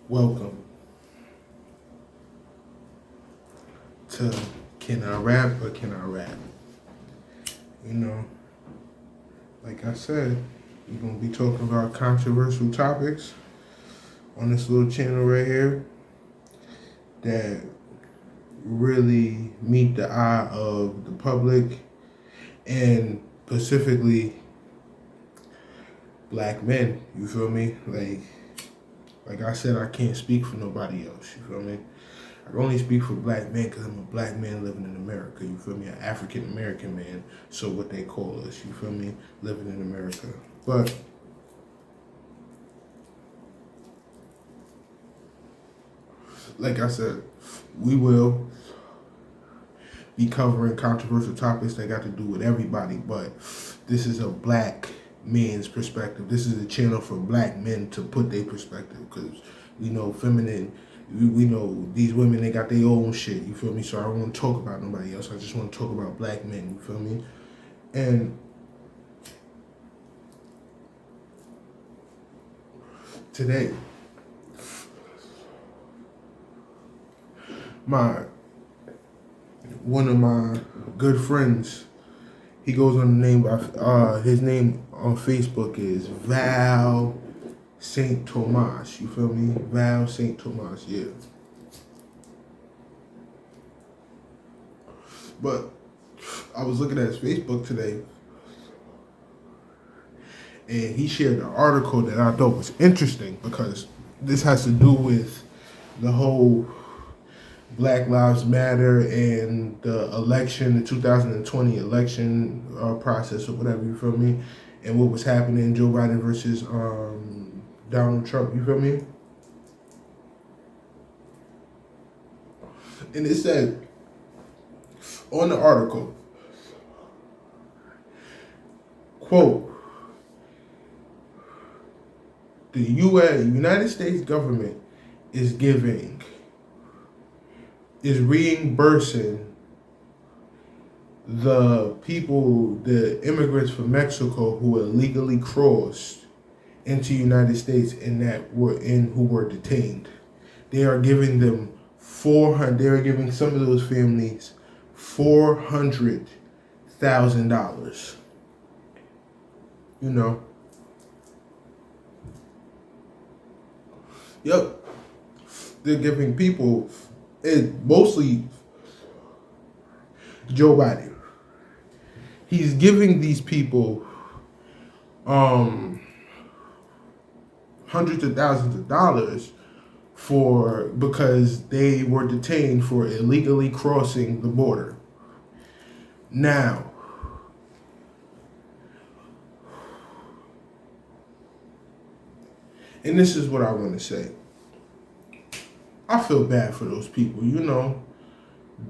Welcome to Can I Rap or Can I Rap? You know, like I said, we're going to be talking about controversial topics on this little channel right here that really meet the eye of the public and specifically black men. You feel me? Like I said, I can't speak for nobody else. You feel me? I can only speak for black men because I'm a black man living in America. You feel me? An African American man, so what they call us. You feel me? Living in America. But like I said, we will be covering controversial topics that got to do with everybody. But this is a black man's perspective. This is a channel for black men to put their perspective because we know feminine. We know these women, they got their own shit, you feel me? So I don't want to talk about nobody else. I just want to talk about black men, you feel me? And today, one of my good friends, he goes on the name of, his name on Facebook is Val St. Thomas, you feel me? Val St. Thomas, yeah. But I was looking at his Facebook today, and he shared an article that I thought was interesting because this has to do with the whole Black Lives Matter and the election, the 2020 election process or whatever, you feel me? And what was happening, Joe Biden versus Donald Trump, you feel me? And it said on the article, quote, the United States government is reimbursing the people, the immigrants from Mexico who illegally crossed into the United States and who were detained. They are giving them they are giving some of those families $400,000. You know. Yep. They're giving people, mostly Joe Biden. He's giving these people hundreds of thousands of dollars because they were detained for illegally crossing the border. Now, and this is what I want to say. I feel bad for those people. You know,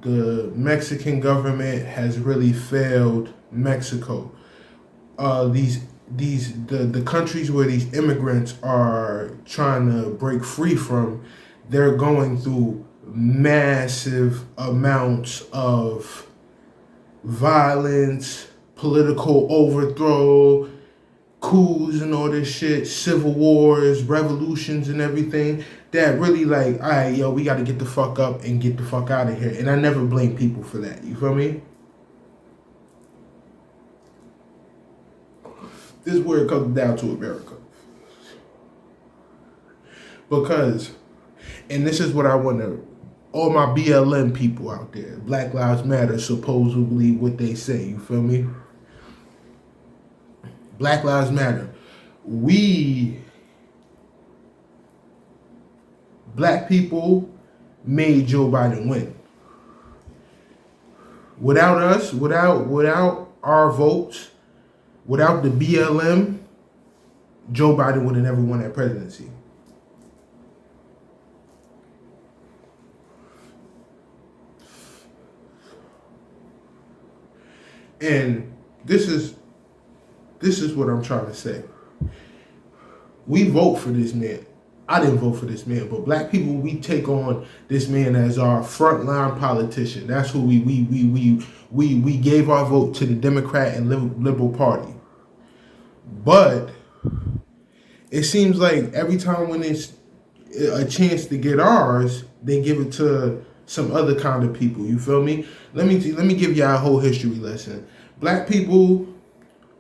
the Mexican government has really failed Mexico. The countries where these immigrants are trying to break free from, they're going through massive amounts of violence, political overthrow, coups and all this shit, civil wars, revolutions and everything, that really like, all right, yo, we got to get the fuck up and get the fuck out of here. And I never blame people for that. You feel me? This is where it comes down to America. Because, and this is what I want to, all my BLM people out there, Black Lives Matter, supposedly what they say, you feel me? Black Lives Matter. We, black people, made Joe Biden win. Without us, without our votes, without the BLM, Joe Biden would have never won that presidency. And this is what I'm trying to say. We vote for this man. I didn't vote for this man, but black people, we take on this man as our frontline politician. That's who we gave our vote to, the Democrat and Liberal Party. But it seems like every time when a chance to get ours, they give it to some other kind of people. You feel me? Let me give y'all a whole history lesson. Black people,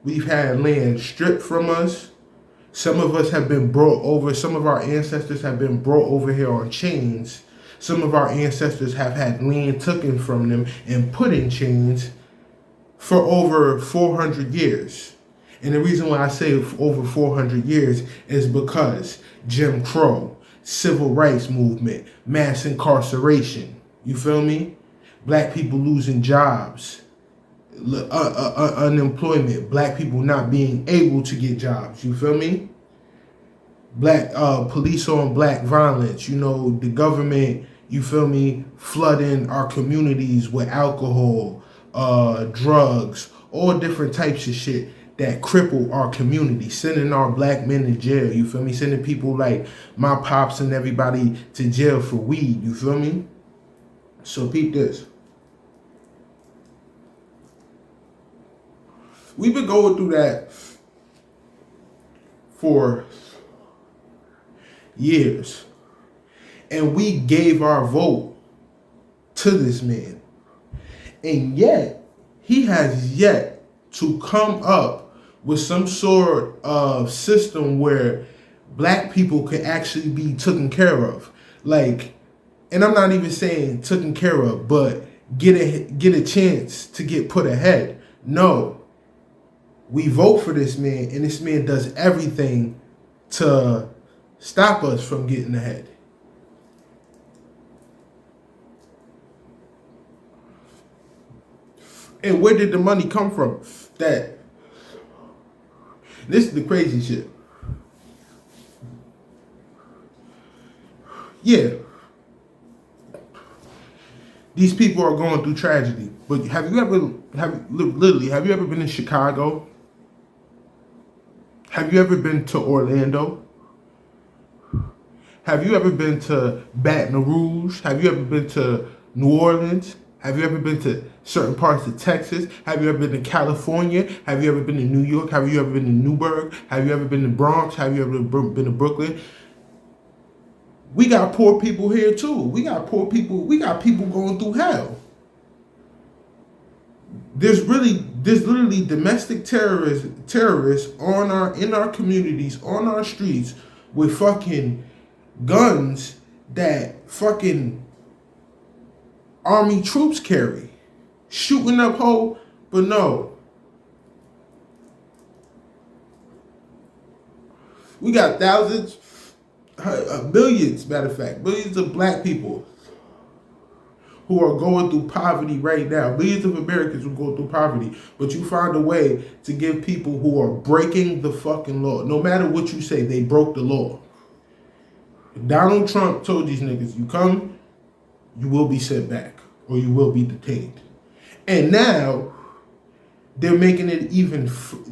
we've had land stripped from us. Some of us have been brought over. Some of our ancestors have been brought over here on chains. Some of our ancestors have had land taken from them and put in chains for over 400 years. And the reason why I say over 400 years is because Jim Crow, civil rights movement, mass incarceration. You feel me? Black people losing jobs, unemployment, black people not being able to get jobs. You feel me? Black police on black violence. You know, the government, you feel me, flooding our communities with alcohol, drugs, all different types of shit that cripple our community, sending our black men to jail. You feel me? Sending people like my pops and everybody to jail for weed. You feel me? So peep this. We've been going through that for years. And we gave our vote to this man. And yet, he has yet to come up with some sort of system where black people can actually be taken care of. Like, and I'm not even saying taken care of, but get a chance to get put ahead. No. We vote for this man, and this man does everything to stop us from getting ahead. And where did the money come from? That this is the crazy shit. Yeah. These people are going through tragedy. But have you ever been in Chicago? Have you ever been to Orlando? Have you ever been to Baton Rouge? Have you ever been to New Orleans? Have you ever been to certain parts of Texas? Have you ever been to California? Have you ever been to New York? Have you ever been to Newburgh? Have you ever been to Bronx? Have you ever been to Brooklyn? We got poor people here too. We got poor people. We got people going through hell. There's literally domestic terrorists in our communities, on our streets with fucking guns that fucking army troops carry, shooting up whole, but no. We got thousands, billions, matter of fact, billions of black people who are going through poverty right now. Millions of Americans who go through poverty. But you find a way to give people who are breaking the fucking law. No matter what you say, they broke the law. Donald Trump told these niggas, you come, you will be sent back or you will be detained. And now they're making it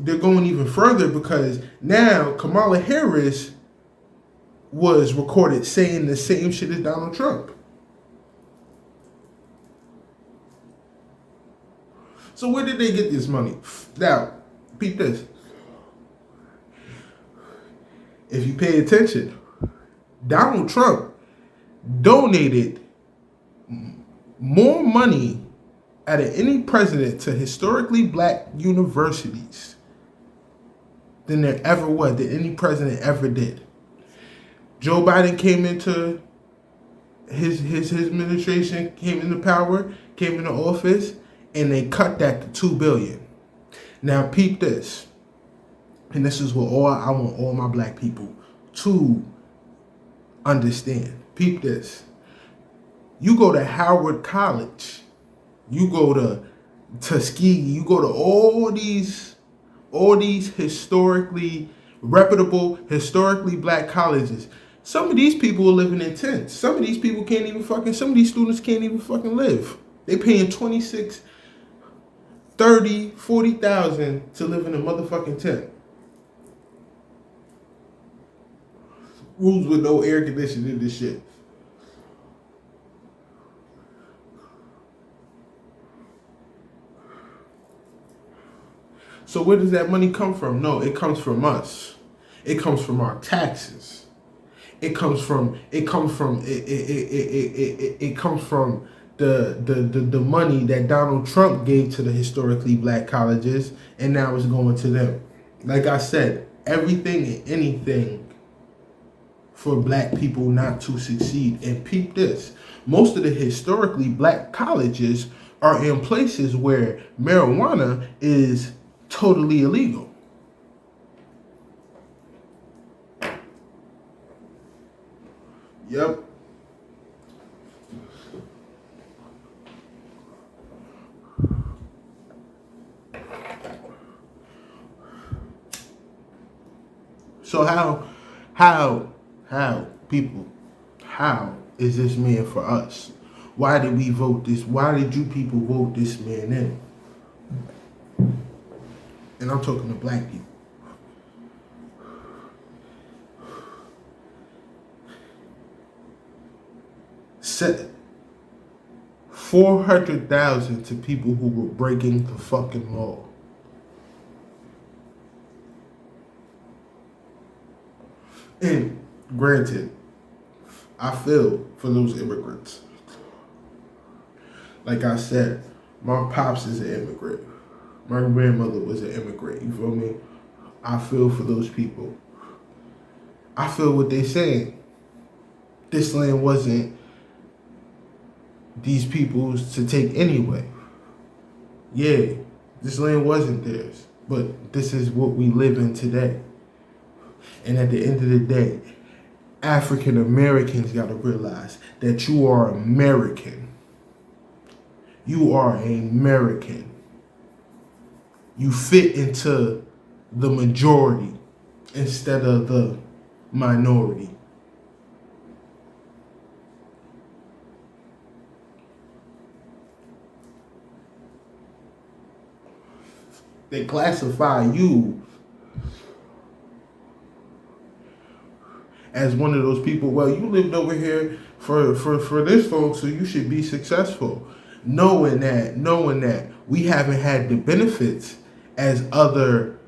they're going even further because now Kamala Harris was recorded saying the same shit as Donald Trump. So where did they get this money? Now, peep this. If you pay attention, Donald Trump donated more money out of any president to historically black universities than there ever was, than any president ever did. Joe Biden came into his administration, came into power, came into office, and they cut that to $2 billion. Now peep this. And this is what I want all my black people to understand. Peep this. You go to Howard College, you go to Tuskegee, you go to all these historically reputable, historically black colleges. Some of these people are living in tents. Some of these people some of these students can't even fucking live. They paying 26, 30, 40,000 to live in a motherfucking tent. Rooms with no air conditioning and this shit. So where does that money come from? No, it comes from us. It comes from our taxes. It comes from the money that Donald Trump gave to the historically black colleges, and now it's going to them. Like I said, everything and anything for black people not to succeed. And peep this, most of the historically black colleges are in places where marijuana is totally illegal. Yep. So how people, how is this man for us? Why did we vote this? Why did you people vote this man in? And I'm talking to black people. Set 400,000 to people who were breaking the fucking law. And granted, I feel for those immigrants. Like I said, my pops is an immigrant. My grandmother was an immigrant, you feel me? I feel for those people. I feel what they're saying. This land wasn't these people's to take anyway. Yeah, this land wasn't theirs, but this is what we live in today. And at the end of the day, African Americans got to realize that you are American. You are an American. You fit into the majority instead of the minority. They classify you as one of those people, well, you lived over here for this long, so you should be successful. Knowing that we haven't had the benefits as other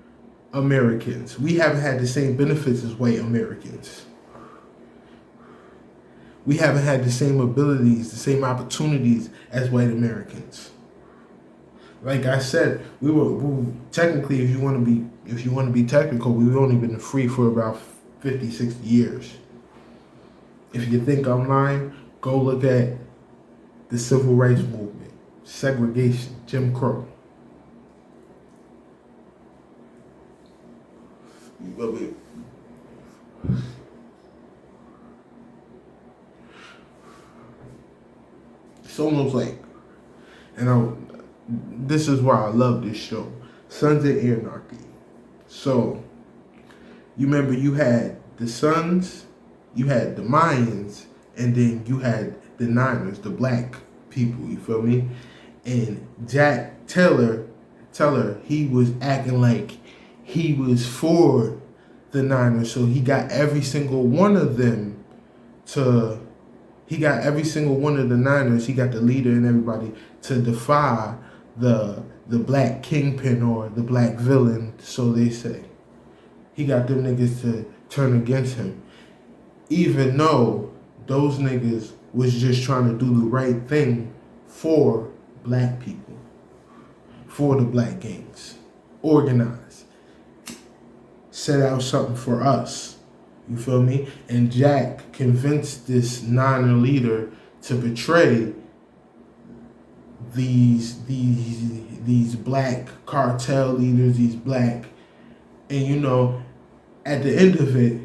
Americans. We haven't had the same benefits as white Americans. We haven't had the same abilities, the same opportunities as white Americans. Like I said, we were technically, if you want to be technical, we've only been free for about 50, 60 years. If you think I'm lying, go look at the civil rights movement, segregation, Jim Crow. It's almost like, this is why I love this show, Sons of Anarchy. So, you remember you had the Sons, you had the Mayans, and then you had the Niners, the black people, you feel me? And Jack Taylor, he was acting like he was for the Niners, so he got every single one of them he got every single one of the Niners, he got the leader and everybody to defy the black kingpin or the black villain, so they say. He got them niggas to turn against him. Even though those niggas was just trying to do the right thing for black people, for the black gangs. Organize. Set out something for us. You feel me? And Jack convinced this Niner leader to betray these black cartel leaders, these black, and you know, at the end of it,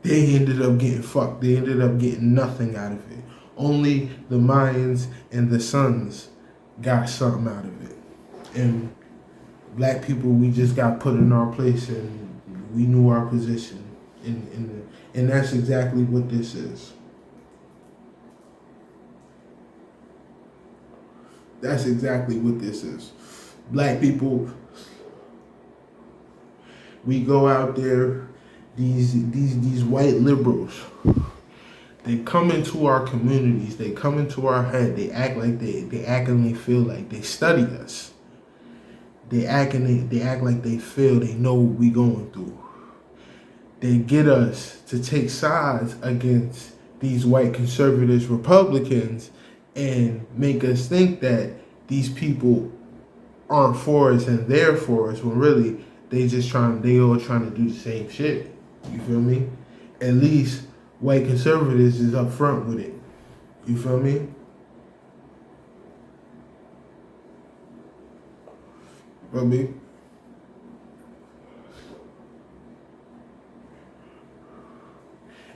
they ended up getting fucked. They ended up getting nothing out of it. Only the Mayans and the Sons got something out of it. And black people, we just got put in our place and we knew our position. And that's exactly what this is. That's exactly what this is. Black people, we go out there, these white liberals, they come into our communities, they come into our head, they act like they act and they feel like they study us. They act like they feel they know what we going through. they get us to take sides against these white conservatives, Republicans, and make us think that these people aren't for us and they're for us, when really they all trying to do the same shit. You feel me? At least white conservatives is up front with it. You feel me? Feel me?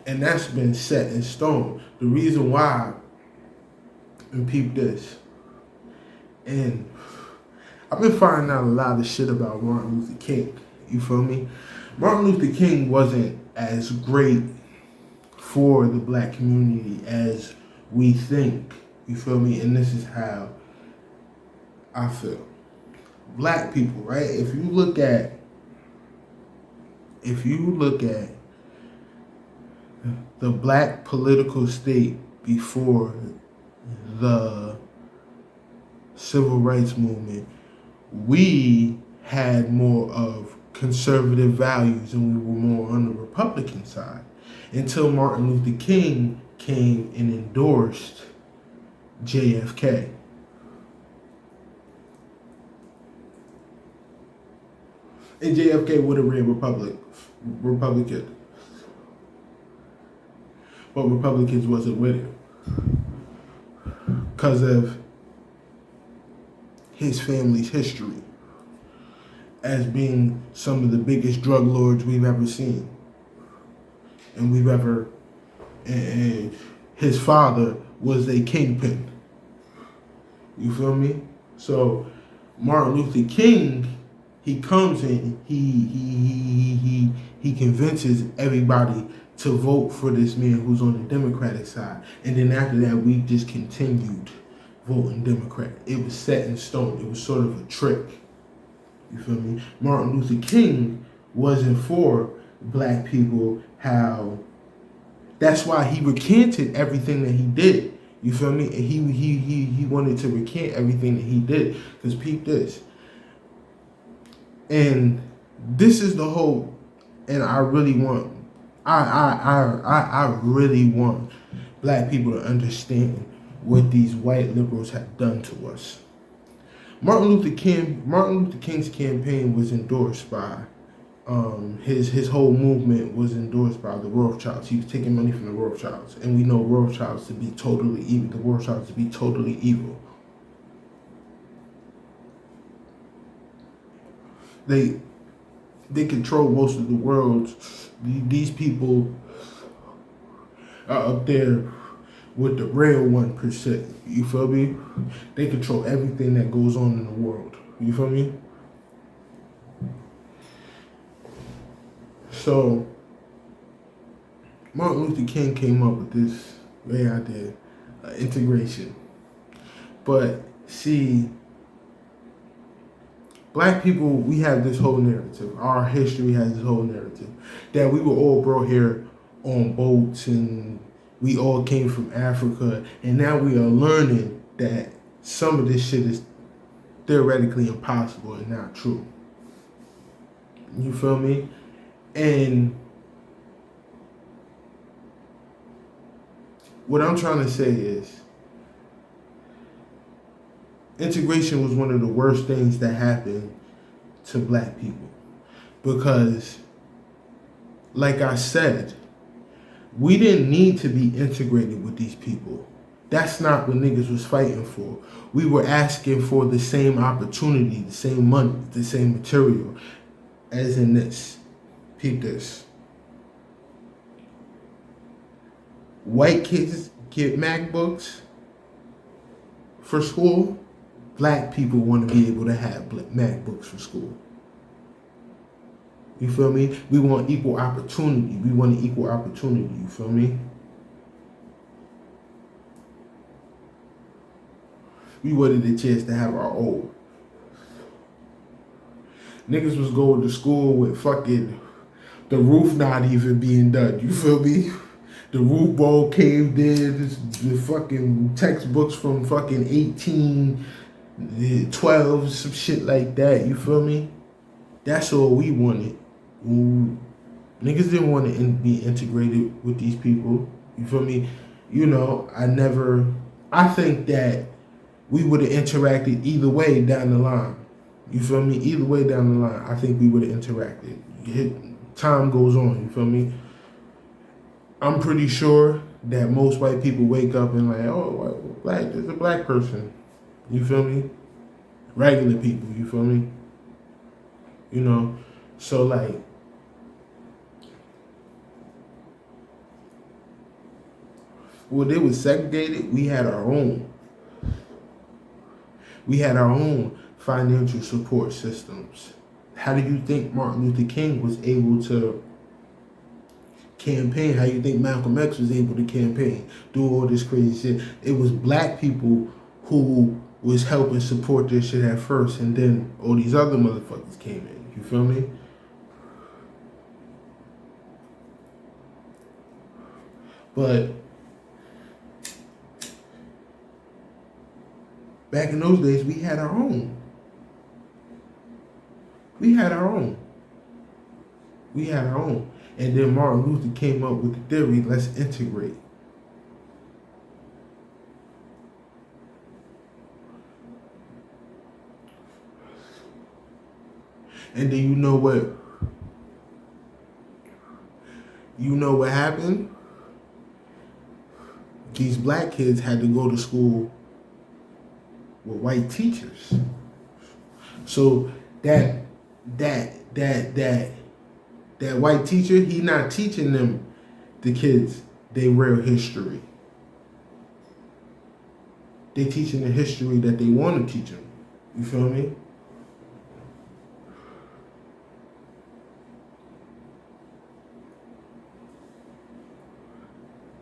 And that's been set in stone. The reason why, and peep this, and I've been finding out a lot of shit about Martin Luther King. You feel me? Martin Luther King wasn't as great for the black community as we think. You feel me? And this is how I feel. Black people, right? If you look at the black political state before the civil rights movement, we had more of conservative values and we were more on the Republican side until Martin Luther King came and endorsed JFK. And JFK would have ran Republican. But Republicans wasn't with him because of his family's history as being some of the biggest drug lords we've ever seen. And his father was a kingpin. You feel me? So Martin Luther King, he comes in, he convinces everybody to vote for this man who's on the Democratic side. And then after that, we just continued voting Democrat. It was set in stone. It was sort of a trick. You feel me? Martin Luther King wasn't for black people. That's why he recanted everything that he did. You feel me? And he wanted to recant everything that he did. Because peep this. And this is the whole, and I really want black people to understand what these white liberals have done to us. Martin Luther King's campaign was endorsed by his whole movement was endorsed by the Rothschilds. He was taking money from the Rothschilds, and we know Rothschilds to be totally evil. The Rothschilds to be totally evil. They control most of the world. These people are up there with the real 1%. You feel me? They control everything that goes on in the world. You feel me? So Martin Luther King came up with this great idea, integration. But see, black people, we have this whole narrative. Our history has this whole narrative that we were all brought here on boats and we all came from Africa. And now we are learning that some of this shit is theoretically impossible and not true. You feel me? And what I'm trying to say is integration was one of the worst things that happened to black people. Because, like I said, we didn't need to be integrated with these people. That's not what niggas was fighting for. We were asking for the same opportunity, the same money, the same material. As in this. Peep this. White kids get MacBooks for school. Black people want to be able to have MacBooks for school. You feel me? We want equal opportunity. We want an equal opportunity. You feel me? We wanted a chance to have our own. Niggas was going to school with fucking the roof not even being done. You feel me? The roof ball caved in. The fucking textbooks from fucking 1812, some shit like that. You feel me? That's all we wanted. Niggas didn't want to be integrated with these people. You feel me? I think that we would have interacted either way down the line. You feel me? Either way down the line, I think we would have interacted. Time goes on, you feel me? I'm pretty sure that most white people wake up and like, oh, there's a black person. You feel me? Regular people, you feel me? So like, well, they was segregated, we had our own. We had our own financial support systems. How do you think Martin Luther King was able to campaign? How do you think Malcolm X was able to campaign? Do all this crazy shit. It was black people who was helping support this shit at first, and then all these other motherfuckers came in. You feel me? But back in those days, we had our own. We had our own. And then Martin Luther came up with the theory, let's integrate. And then you know what happened? These black kids had to go to school with white teachers. So that white teacher, he not teaching them, the kids, their real history. They teaching the history that they want to teach them. You feel me?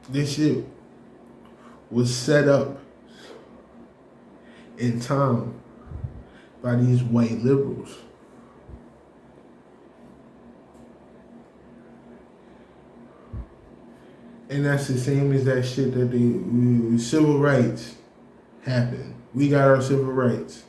This shit was set up in time by these white liberals. And that's the same as that shit that civil rights happened. We got our civil rights.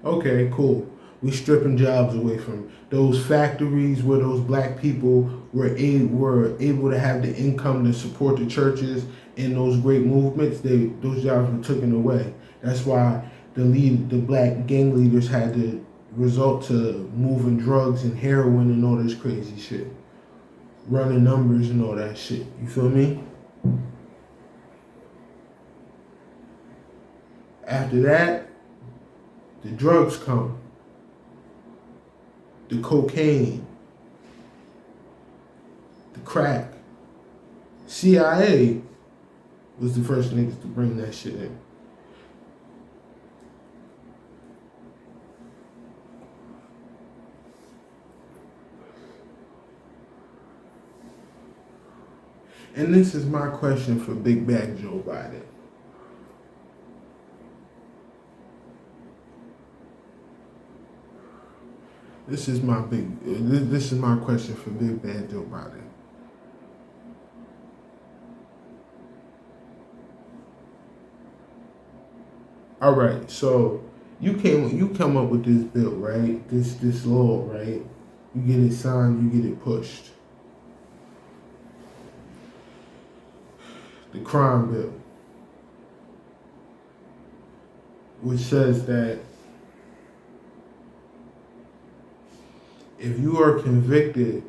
Okay, cool. We stripping jobs away from those factories where those black people were able to have the income to support the churches and those great movements. Those jobs were taken away. That's why the black gang leaders had to resort to moving drugs and heroin and all this crazy shit, running numbers and all that shit. You feel me? After that, the drugs come. The cocaine, the crack. CIA was the first niggas to bring that shit in. And this is my question for Big Bag Joe Biden. This is my question for Big Bad Joe Biden. All right, so you come up with this bill, right? This law, right? You get it signed, you get it pushed. The crime bill, which says that if you are convicted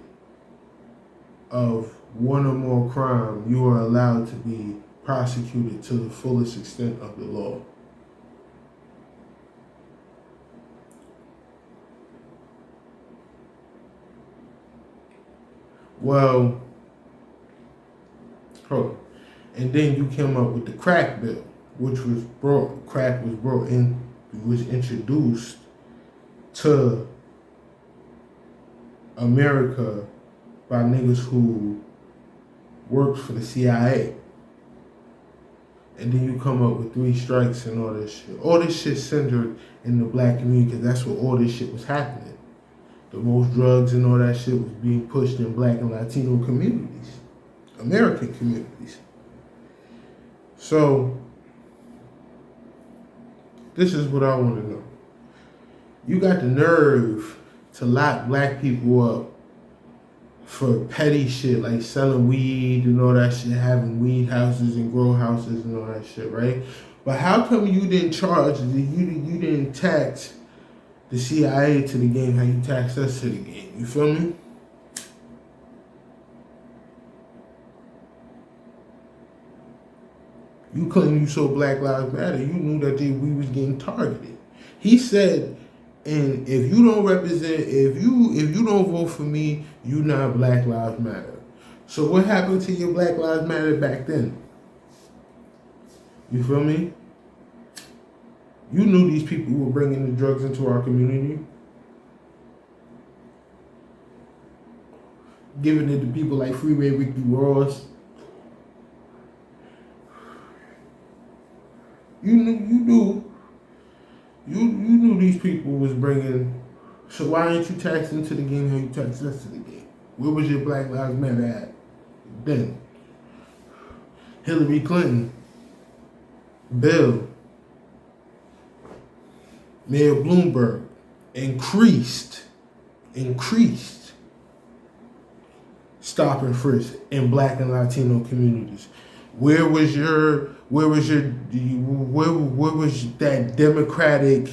of one or more crime, you are allowed to be prosecuted to the fullest extent of the law. Well, and then you came up with the crack bill, was introduced to America by niggas who worked for the CIA. And then you come up with 3 strikes and all this shit. All this shit centered in the black community because that's where all this shit was happening. The most drugs and all that shit was being pushed in black and Latino communities, American communities. So, this is what I want to know. You got the nerve to lock black people up for petty shit like selling weed and all that shit, having weed houses and grow houses and all that shit, right? But how come you didn't you didn't tax the CIA to the game how you tax us to the game? You feel me? You claim you saw Black Lives Matter. You knew that we was getting targeted. He said, and if you don't represent, if you don't vote for me, you not Black Lives Matter. So what happened to your Black Lives Matter back then? You feel me? You knew these people were bringing the drugs into our community, giving it to people like Freeway Ricky Ross. You knew these people was bringing. So why ain't you taxing to the game how you tax us to the game? Where was your Black Lives Matter at then? Hillary Clinton, Bill, Mayor Bloomberg increased stop and frisk in Black and Latino communities. Where was that Democratic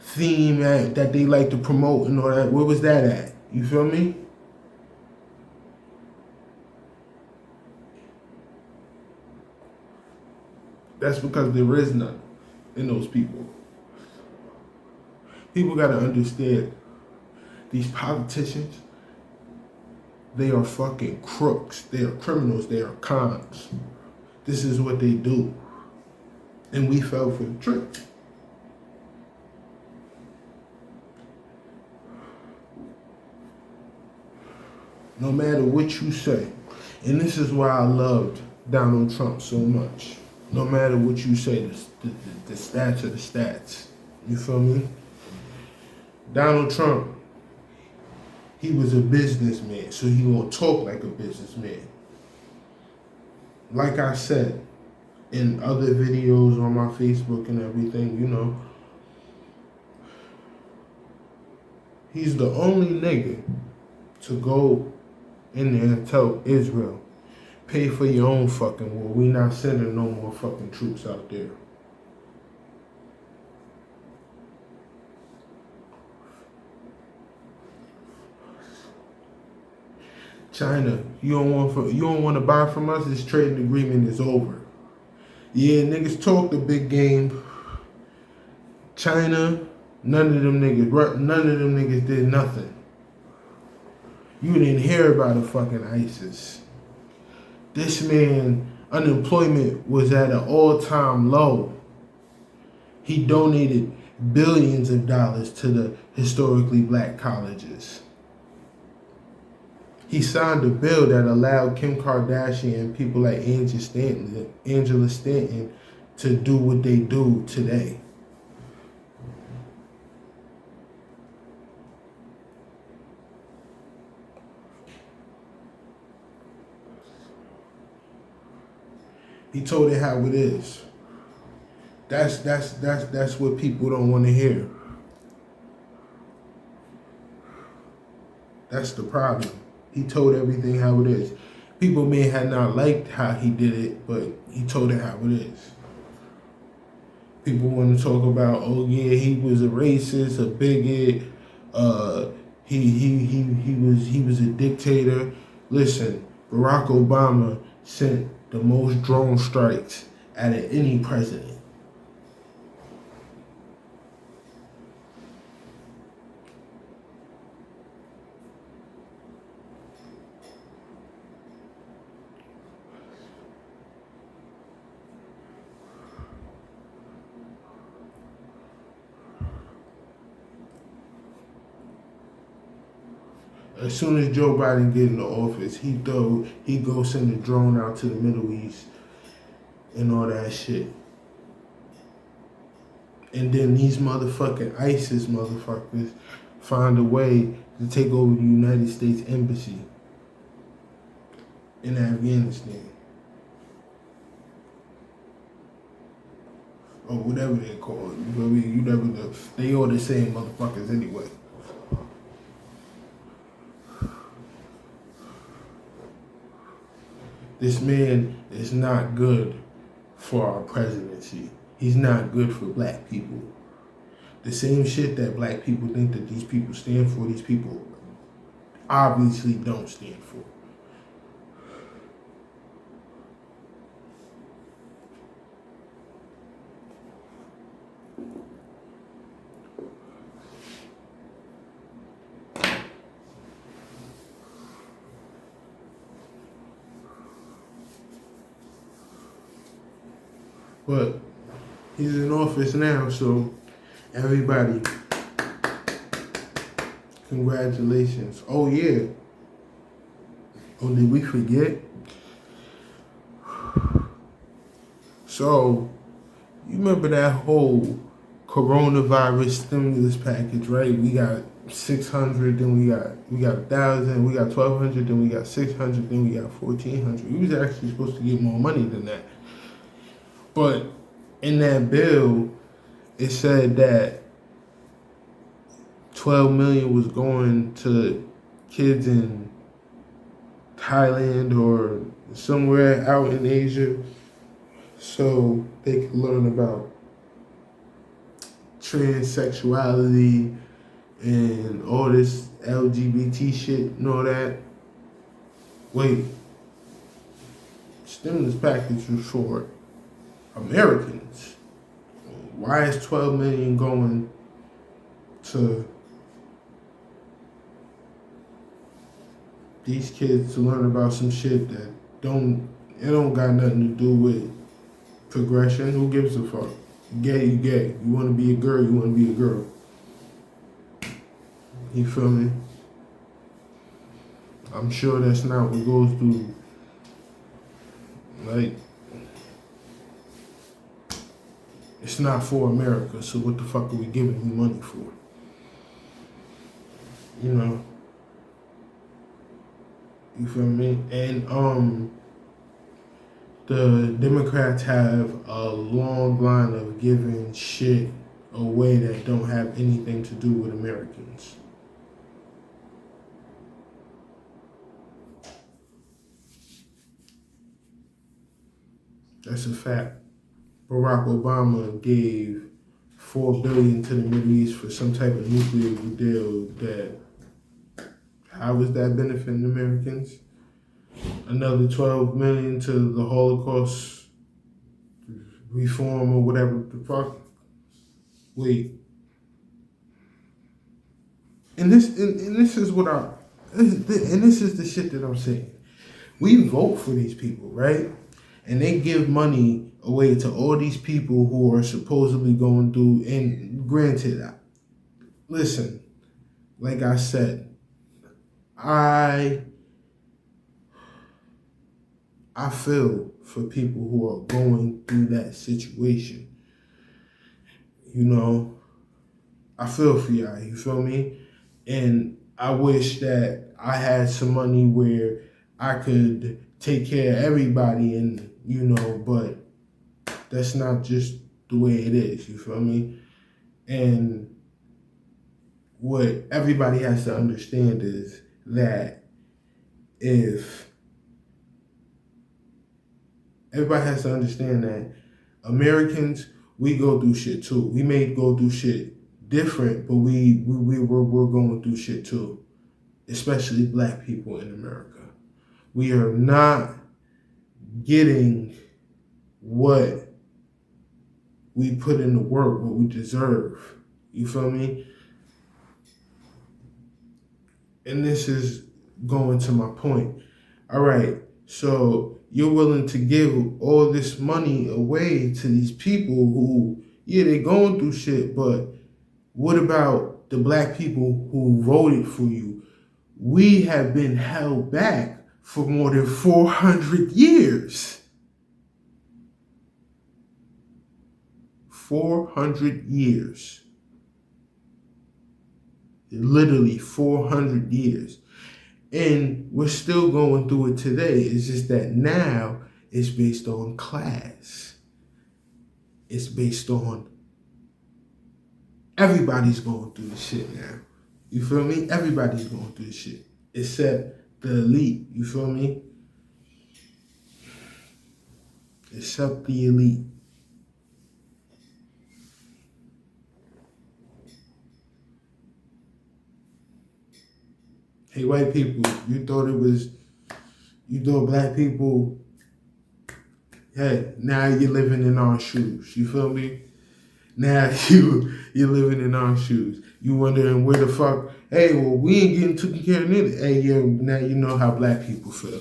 theme that they like to promote and all that? Where was that at? You feel me? That's because there is none in those people. People gotta understand these politicians, they are fucking crooks. They are criminals. They are cons. This is what they do. And we fell for the trick. No matter what you say, and this is why I loved Donald Trump so much. No matter what you say, the stats are the stats. You feel me? Donald Trump, he was a businessman, so he gonna talk like a businessman. Like I said in other videos on my Facebook and everything, you know, he's the only nigga to go in there and tell Israel, pay for your own fucking war. We not sending no more fucking troops out there. China, you don't want to buy from us. This trading agreement is over. Yeah, niggas talk the big game. China, none of them niggas did nothing. You didn't hear about the fucking ISIS. This man, unemployment was at an all-time low. He donated billions of dollars to the historically black colleges. He signed a bill that allowed Kim Kardashian and people like Angela Stanton to do what they do today. He told it how it is. That's what people don't want to hear. That's the problem. He told everything how it is. People may have not liked how he did it, but he told it how it is. People want to talk about, oh yeah, he was a racist, a bigot, he was a dictator. Listen, Barack Obama sent the most drone strikes out of any president. As soon as Joe Biden get into office, he go send a drone out to the Middle East and all that shit. And then these motherfucking ISIS motherfuckers find a way to take over the United States Embassy in Afghanistan. Or whatever they call it. You know what I mean? You never know. They all the same motherfuckers anyway. This man is not good for our presidency. He's not good for black people. The same shit that black people think that these people stand for, these people obviously don't stand for. But he's in office now, so everybody, congratulations. Oh yeah. Oh, did we forget? So, you remember that whole coronavirus stimulus package, right? We got 600, then we got 1,000, we got 1,200, then we got 600, then we got 1,400. We was actually supposed to get more money than that. But in that bill, it said that 12 million was going to kids in Thailand or somewhere out in Asia so they could learn about transsexuality and all this LGBT shit and all that. Wait, stimulus package was for Americans. Why is 12 million going to these kids to learn about some shit that don't got nothing to do with progression? Who gives a fuck? Gay, you gay. You want to be a girl, you want to be a girl. You feel me? I'm sure that's not what goes through. Like, it's not for America, so what the fuck are we giving you money for? You know? You feel me? And the Democrats have a long line of giving shit away that don't have anything to do with Americans. That's a fact. Barack Obama gave $4 billion to the Middle East for some type of nuclear deal that, how is that benefiting Americans? Another 12 million to the Holocaust reform or whatever the fuck. Wait. And this is what this is the shit that I'm saying. We vote for these people, right? And they give money away to all these people who are supposedly going through, and granted, listen, like I said, I feel for people who are going through that situation. You know, I feel for y'all, you feel me? And I wish that I had some money where I could take care of everybody, and, you know, but that's not just the way it is, you feel me? And what everybody has to understand is that everybody has to understand that Americans, we go through shit too. We may go through shit different, but we're going through shit too, especially black people in America. We are not getting what we put in the work, what we deserve. You feel me? And this is going to my point. All right, so you're willing to give all this money away to these people who, yeah, they're going through shit, but what about the black people who voted for you? We have been held back for more than 400 years. 400 years. Literally 400 years. And we're still going through it today. It's just that now it's based on class. It's based on everybody's going through the shit now. You feel me? Everybody's going through the shit. Except the elite. You feel me? except the elite. Hey, white people, you thought black people, hey, now you're living in our shoes. You feel me? Now you're living in our shoes. You wondering where the fuck, hey, well, we ain't getting taken care of it. Hey, yeah, now you know how black people feel.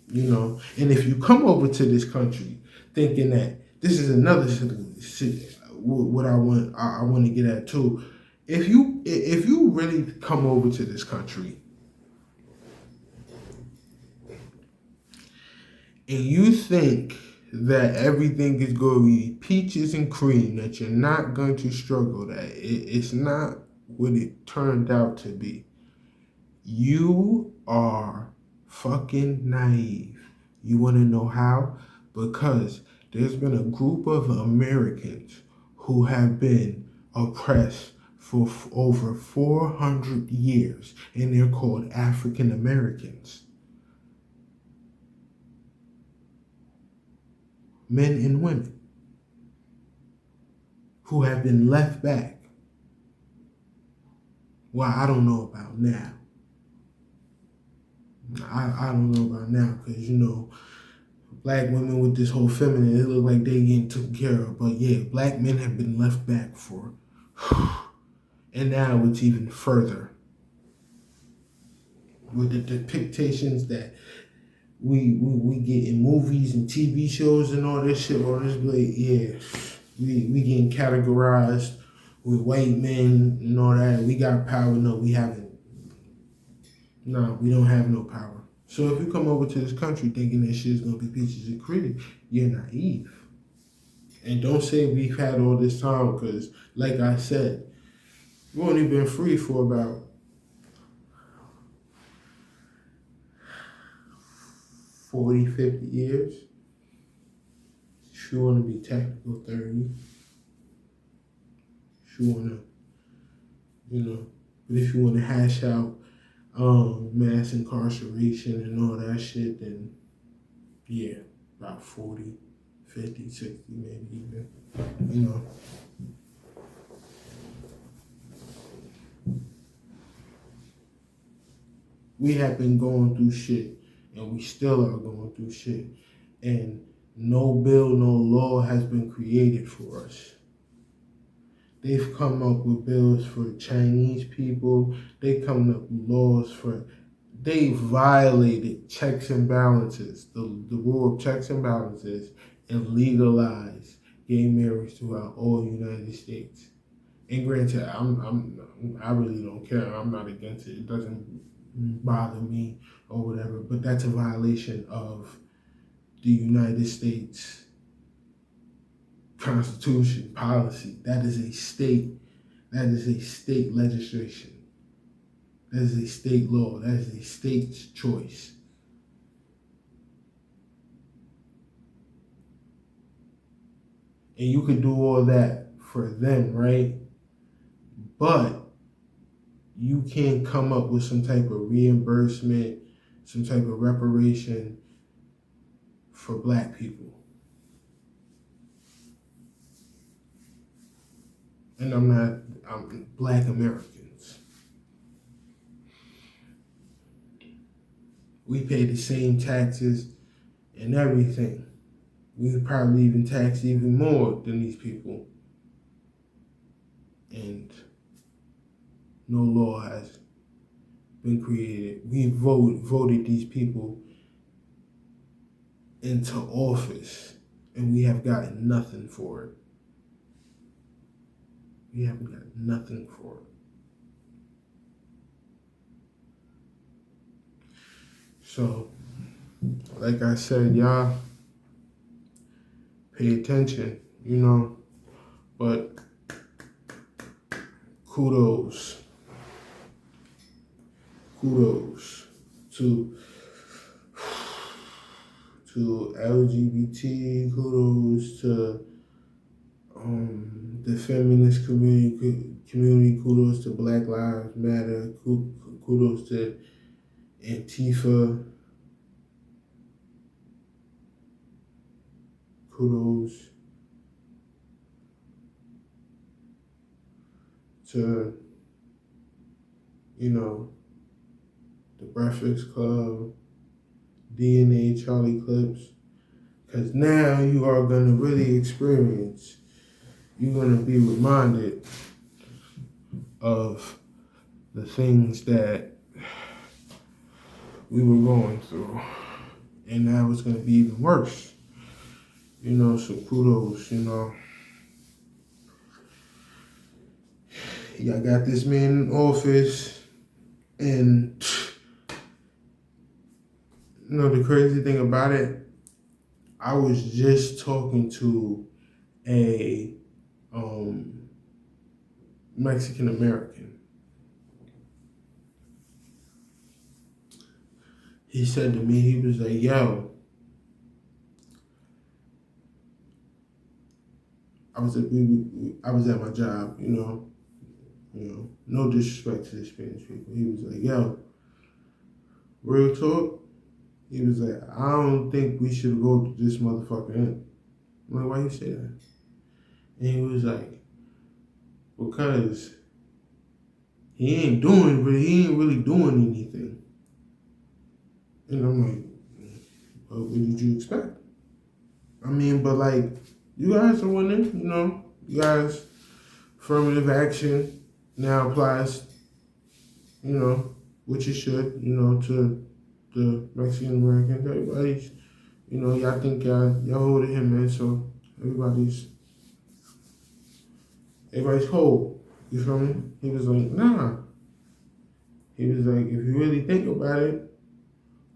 You know, and if you come over to this country thinking that this is another what I want to get at too. If you really come over to this country and you think that everything is going to be peaches and cream, that you're not going to struggle, that it's not what it turned out to be, you are fucking naive. You want to know how? Because there's been a group of Americans who have been oppressed for over 400 years, and they're called African Americans. Men and women who have been left back. Well, I don't know about now. I don't know about now because, you know, black women with this whole feminine, it look like they getting taken care of. But yeah, black men have been left back for, and now it's even further with the depictions that we get in movies and TV shows and all this shit. All this, like, yeah, we getting categorized with white men and all that. We got power. No, we haven't. No, we don't have no power. So if you come over to this country thinking that shit's gonna be peaches and cream, you're naive. And don't say we've had all this time, because like I said, we've only been free for about 40, 50 years. If you want to be technical, 30. If you want to, you know, but if you want to hash out mass incarceration and all that shit, then yeah, about 40, 50, 60, maybe even, you know. We have been going through shit, and we still are going through shit, and no bill, no law has been created for us. They've come up with bills for Chinese people. They come up with laws for, they violated checks and balances, the rule of checks and balances, and legalized gay marriage throughout all the United States. And granted, I really don't care. I'm not against it. It doesn't bother me or whatever. But that's a violation of the United States Constitution, policy. That is a state legislation. That is a state law. That is a state's choice. And you could do all that for them, right? But you can't come up with some type of reimbursement, some type of reparation for black people. And I'm black Americans. We pay the same taxes and everything. We probably even tax even more than these people. And no law has been created. We voted these people into office, and we have gotten nothing for it. We haven't got nothing for it. So, like I said, y'all pay attention, you know, but kudos to LGBT, kudos to the feminist community, kudos to Black Lives Matter, kudos to Antifa, kudos to, the Breakfast Club, DNA, Charlie Clips, because now you are going to really experience, you're going to be reminded of the things that we were going through. And now it's going to be even worse. So kudos, Y'all got this man in office, and the crazy thing about it, I was just talking to a Mexican American. He said to me, he was like, yo, I was at my job, no disrespect to the Spanish people. He was like, yo, real talk. He was like, I don't think we should go to this motherfucker in. I'm like, why you say that? And he was like, because he ain't really doing anything. And I'm like, well, what did you expect? I mean, but like, you guys are winning, you guys, affirmative action now applies, which it should, to the Mexican Americans. Everybody's, y'all think y'all holding him, man, so everybody's whole. You feel me? He was like, nah. He was like, if you really think about it,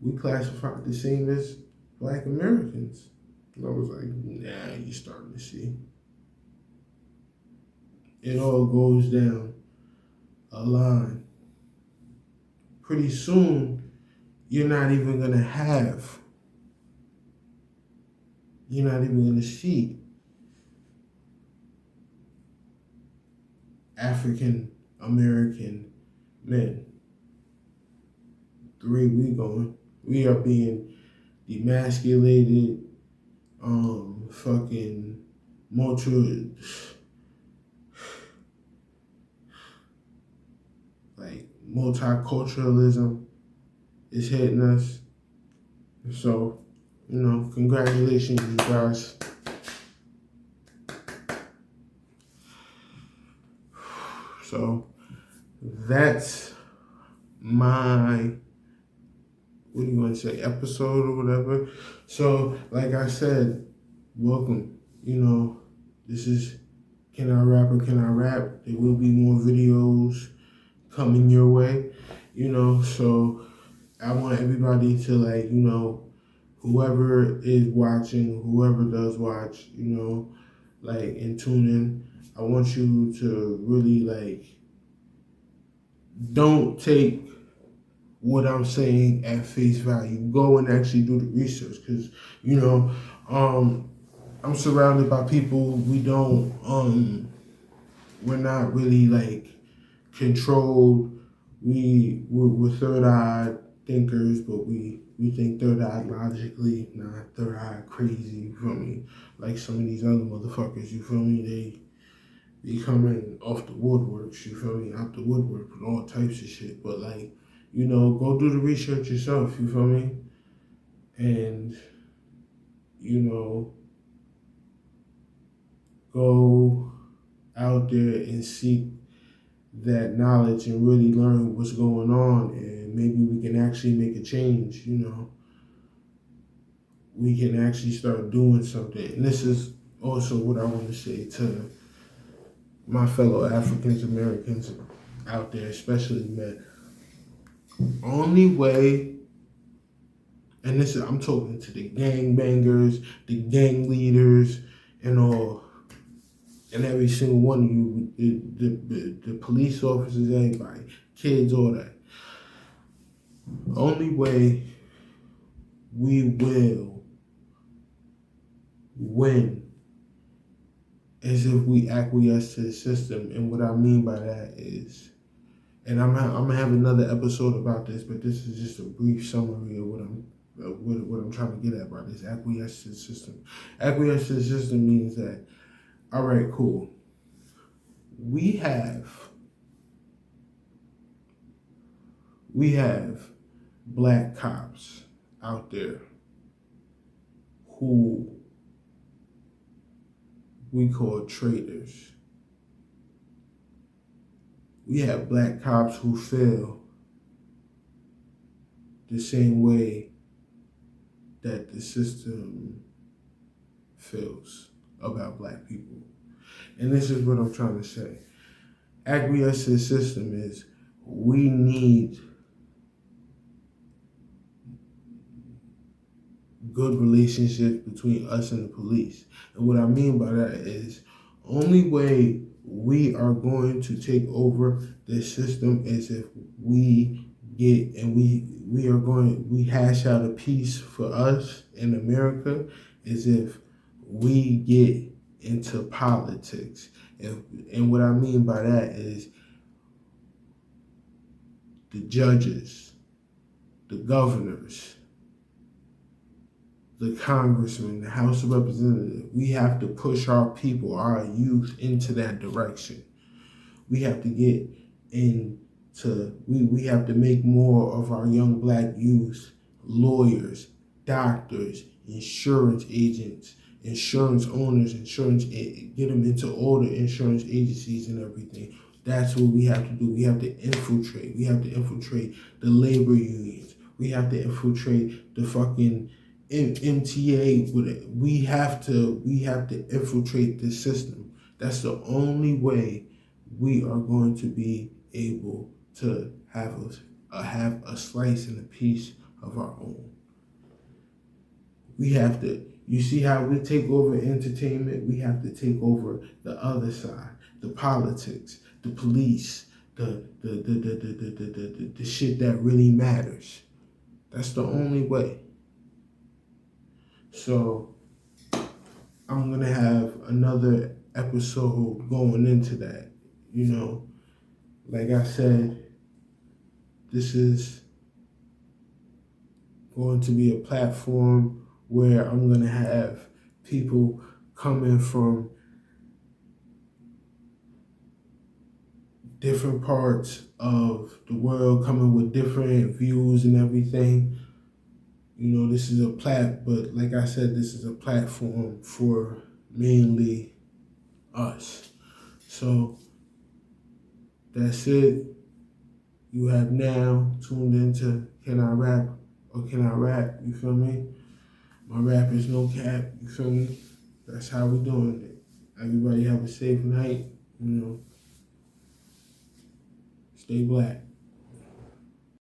we classified the same as Black Americans. And I was like, nah, you starting to see. It all goes down a line. Pretty soon, you're not even going to see African American men. The way we are being demasculated, fucking multiculturalism is hitting us. So, congratulations, you guys. So, that's my, what do you want to say, episode or whatever. So, like I said, welcome. This is Can I Rap or Can I Rap? There will be more videos coming your way, so I want everybody to whoever is watching, whoever does watch, and tune in. I want you to really don't take what I'm saying at face value. Go and actually do the research, because I'm surrounded by people we're not really controlled. We're third-eyed thinkers, but we think third-eyed logically, not third-eyed crazy, you feel me? Like some of these other motherfuckers, you feel me? They be coming off the woodworks, you feel me? Out the woodwork with all types of shit. But go do the research yourself, you feel me? And, go out there and seek that knowledge and really learn what's going on, and maybe we can actually make a change. We can actually start doing something. And this is also what I want to say to my fellow African Americans out there, especially men. Only way, and I'm talking to the gangbangers, the gang leaders, and all, and every single one of you, the police officers, everybody, kids, all that. Only way we will win is if we acquiesce to the system. And what I mean by that is, and I'm gonna have another episode about this, but this is just a brief summary of what I'm what I'm trying to get at by this acquiescence system. Acquiescence system means that, all right, cool. We have black cops out there who we call traitors. We have black cops who feel the same way that the system feels about black people. And this is what I'm trying to say. Acquiescence system is we need good relationships between us and the police. And what I mean by that is only way we are going to take over this system is if we get and we hash out a peace for us in America is if we get into politics. And what I mean by that is the judges, the governors, the congressman, the House of Representatives, we have to push our people, our youth into that direction. We have to get we have to make more of our young black youth lawyers, doctors, insurance agents, insurance owners, get them into all the insurance agencies and everything. That's what we have to do. We have to infiltrate. We have to infiltrate the labor unions. We have to infiltrate the fucking MTA. We have to infiltrate the system. That's the only way we are going to be able to have a slice and a piece of our own. We have to. You see how we take over entertainment? We have to take over the other side, the politics, the police, the shit that really matters. That's the only way. So I'm gonna have another episode going into that. You know, like I said, this is going to be a platform where I'm gonna have people coming from different parts of the world, coming with different views and everything. You know, this is but like I said, this is a platform for mainly us. So that's it. You have now tuned into Can I Rap or Can I Rap? You feel me? My rap is no cap. You feel me? That's how we doing it. Everybody have a safe night. You know, stay black.